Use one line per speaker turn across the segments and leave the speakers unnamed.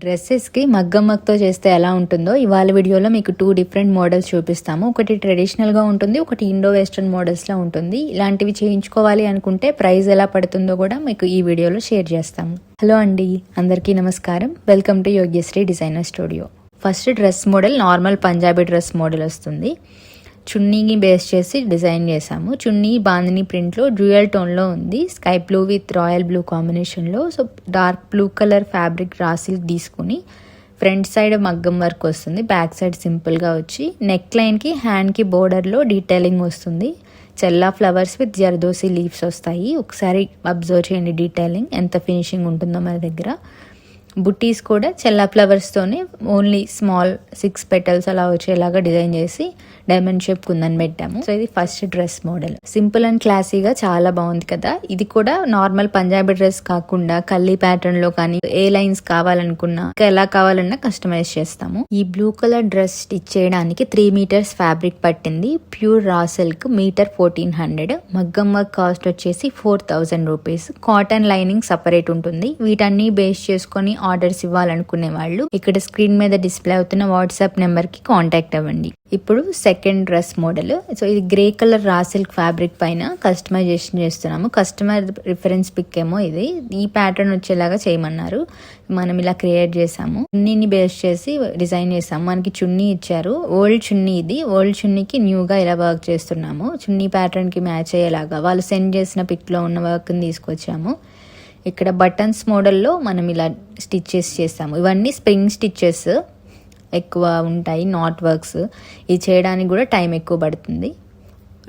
డ్రెస్సెస్కి మగ్గం వర్క్తో చేస్తే ఎలా ఉంటుందో ఇవాళ వీడియోలో మీకు 2 డిఫరెంట్ మోడల్స్ చూపిస్తాము. ఒకటి ట్రెడిషనల్గా ఉంటుంది, ఒకటి ఇండో వెస్ట్రన్ మోడల్స్లో ఉంటుంది. ఇలాంటివి చేయించుకోవాలి అనుకుంటే ప్రైస్ ఎలా పడుతుందో కూడా మీకు ఈ వీడియోలో షేర్ చేస్తాము. హలో అండి, అందరికీ నమస్కారం. Welcome to Yogyasri designer studio. First dress model normal Punjabi dress model వస్తుంది. చున్నీని బేస్ చేసి డిజైన్ చేసాము. చున్నీ బాందిని ప్రింట్లో డ్యూయల్ టోన్లో ఉంది. Sky blue with royal blue కాంబినేషన్లో. So dark blue colour fabric raw silk తీసుకుని ఫ్రంట్ సైడ్ మగ్గం వర్క్ వస్తుంది, బ్యాక్ సైడ్ సింపుల్గా వచ్చి నెక్ లైన్కి హ్యాండ్కి బోర్డర్లో డీటెయిలింగ్ వస్తుంది. చెల్లా ఫ్లవర్స్ విత్ జర్దోసి లీవ్స్ వస్తాయి. ఒకసారి అబ్జర్వ్ చేయండి డీటెయిలింగ్ ఎంత ఫినిషింగ్ ఉంటుందో మన దగ్గర. బుట్టీస్ కూడా చెల్లా ఫ్లవర్స్తోనే ఓన్లీ స్మాల్ 6 పెటల్స్ అలా వచ్చేలాగా డిజైన్ చేసి డైమండ్ షేప్ కుందని పెట్టాము. సో ఇది first dress model. Simple and క్లాసీగా చాలా బాగుంది కదా. ఇది కూడా నార్మల్ పంజాబీ డ్రెస్ కాకుండా కల్లీ ప్యాటర్న్ లో కానీ ఏ లైన్స్ కావాలనుకున్నా ఎలా కావాలన్నా కస్టమైజ్ చేస్తాము. ఈ బ్లూ కలర్ డ్రెస్ స్టిచ్ చేయడానికి 3 మీటర్స్ ఫ్యాబ్రిక్ పట్టింది. Pure raw silk metre 1400. మగ్గం వర్క్ కాస్ట్ వచ్చేసి 4000 రూపీస్. కాటన్ లైనింగ్ సపరేట్ ఉంటుంది. వీటన్ని బేస్ చేసుకొని ఆర్డర్స్ ఇవ్వాలనుకునే వాళ్ళు ఇక్కడ స్క్రీన్ మీద డిస్ప్లే అవుతున్న వాట్సాప్ నెంబర్ కి కాంటాక్ట్ అవ్వండి. ఇప్పుడు సెకండ్ డ్రెస్ మోడల్. సో ఇది grey colour raw silk fabric పైన కస్టమైజేషన్ చేస్తున్నాము. కస్టమర్ రిఫరెన్స్ పిక్ ఏమో ఇది. ఈ ప్యాటర్న్ వచ్చేలాగా చేయమన్నారు, మనం ఇలా క్రియేట్ చేసాము. చున్నీని బేస్ చేసి డిజైన్ చేసాము. మనకి చున్నీ ఇచ్చారు, ఓల్డ్ చున్నీ. ఇది ఓల్డ్ చున్నీకి న్యూగా ఇలా వర్క్ చేస్తున్నాము. చున్నీ ప్యాటర్న్ కి మ్యాచ్ అయ్యేలాగా వాళ్ళు సెండ్ చేసిన పిక్ లో ఉన్న వర్క్ ని తీసుకొచ్చాము. ఇక్కడ బటన్స్ మోడల్లో మనం ఇలా స్టిచ్చెస్ చేస్తాము. ఇవన్నీ స్ప్రింగ్ స్టిచ్చెస్ ఎక్కువ ఉంటాయి, నాట్ వర్క్స్. ఇది చేయడానికి కూడా టైం ఎక్కువ పడుతుంది.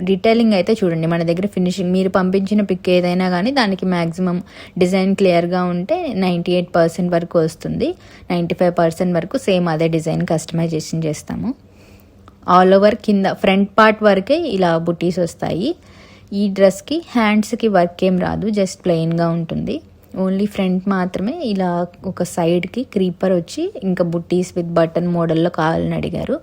డీటెయిలింగ్ అయితే చూడండి, మన దగ్గర ఫినిషింగ్ మీరు పంపించిన పిక్ ఏదైనా కానీ దానికి మ్యాక్సిమం డిజైన్ క్లియర్గా ఉంటే 98% వరకు వస్తుంది. 95% వరకు సేమ్ అదే డిజైన్ కస్టమైజేషన్ చేస్తాము. ఆల్ ఓవర్ కింద ఫ్రంట్ పార్ట్ వరకే ఇలా బుటీస్ వస్తాయి. ఈ డ్రెస్కి హ్యాండ్స్కి వర్క్ ఏం రాదు, జస్ట్ ప్లెయిన్గా ఉంటుంది. ఓన్లీ ఫ్రంట్ మాత్రమే ఇలా ఒక సైడ్కి క్రీపర్ వచ్చి ఇంకా బుట్టీస్ విత్ బటన్ మోడల్లో కావాలని అడిగారు.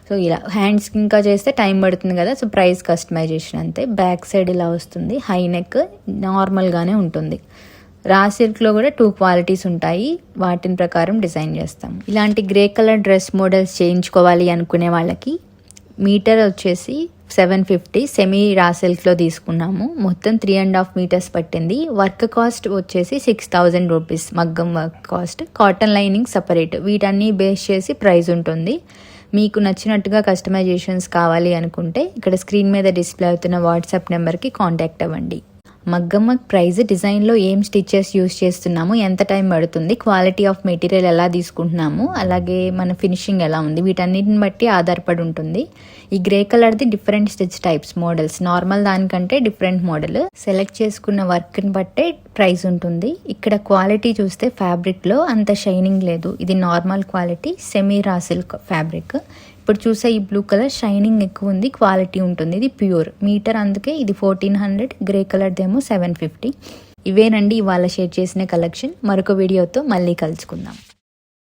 సో ఇలా హ్యాండ్స్కి ఇంకా చేస్తే టైం పడుతుంది కదా, సో ప్రైస్ కస్టమైజేషన్ అంతే. బ్యాక్ సైడ్ ఇలా వస్తుంది. హై నెక్ నార్మల్గానే ఉంటుంది. రా సిల్క్లో కూడా 2 క్వాలిటీస్ ఉంటాయి, వాటిని ప్రకారం డిజైన్ చేస్తాం. ఇలాంటి గ్రే కలర్ డ్రెస్ మోడల్స్ చేయించుకోవాలి అనుకునే వాళ్ళకి మీటర్ వచ్చేసి 750 సెమీ రా సిల్క్లో తీసుకున్నాము. మొత్తం 3.5 మీటర్స్ పట్టింది. వర్క్ కాస్ట్ వచ్చేసి 6000 రూపీస్. మగ్గం work cost, cotton lining separate. వీటన్నీ బేస్ చేసి ప్రైస్ ఉంటుంది. మీకు నచ్చినట్టుగా కస్టమైజేషన్స్ కావాలి అనుకుంటే ఇక్కడ స్క్రీన్ మీద డిస్ప్లే అవుతున్న వాట్సాప్ నెంబర్కి కాంటాక్ట్ అవ్వండి. మగ్గం వర్క్ ప్రైస్, డిజైన్లో ఏం స్టిచెస్ యూస్ చేస్తున్నాము, ఎంత టైం పడుతుంది, క్వాలిటీ ఆఫ్ మెటీరియల్ ఎలా తీసుకుంటున్నాము, అలాగే మన ఫినిషింగ్ ఎలా ఉంది, వీటన్నిటిని బట్టి ఆధారపడి ఉంటుంది. ఈ గ్రే కలర్ది different stitch types models. Normal దానికంటే డిఫరెంట్ మోడల్. సెలెక్ట్ చేసుకున్న వర్క్ని బట్టే ప్రైస్ ఉంటుంది. ఇక్కడ క్వాలిటీ చూస్తే ఫ్యాబ్రిక్లో అంత షైనింగ్ లేదు. ఇది normal quality semi raw silk fabric. ఇప్పుడు చూసే ఈ బ్లూ కలర్ షైనింగ్ ఎక్కువ ఉంది, క్వాలిటీ ఉంటుంది. ఇది ప్యూర్ మీటర్, అందుకే ఇది 1400. గ్రే కలర్దేమో 750. ఇవేనండి ఇవాళ షేర్ చేసిన కలెక్షన్. మరొక వీడియోతో మళ్ళీ కలుసుకుందాం.